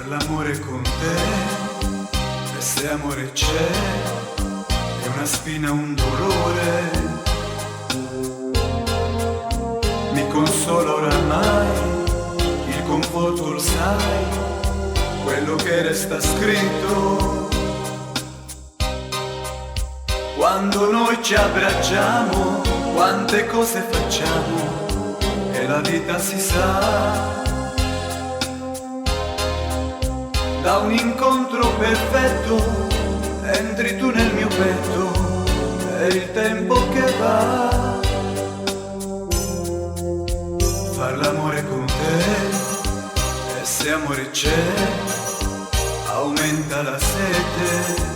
l'amore con te, e se amore c'è, è una spina, un dolore. Mi consola oramai, il conforto lo sai, quello che resta scritto. Quando noi ci abbracciamo, quante cose facciamo, e la vita si sa. Da un incontro perfetto entri tu nel mio petto, è il tempo che va. Far l'amore con te, e se amore c'è, aumenta la sete.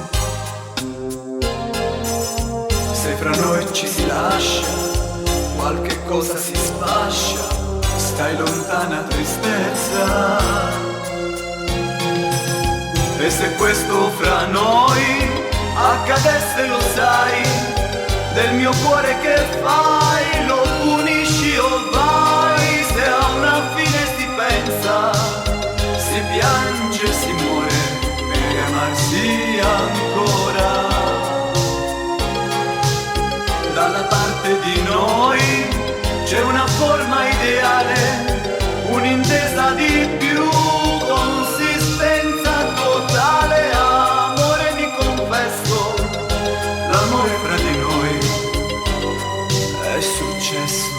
Se fra noi ci si lascia, qualche cosa si sfascia, stai lontana tristezza. E se questo fra noi accadesse, lo sai, del mio cuore che fai, lo punisci o vai? Se a una fine si pensa, si piange, si muore, per amarsi ancora. Dalla parte di noi c'è una forma ideale, un'intesa di più, consistenza totale. Amore, mi confesso, l'amore fra di noi è successo.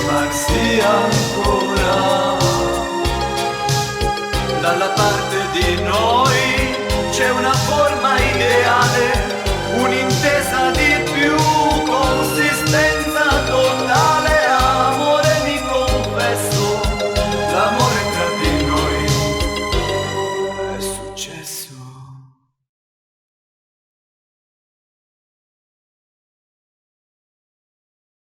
Amarsi ancora.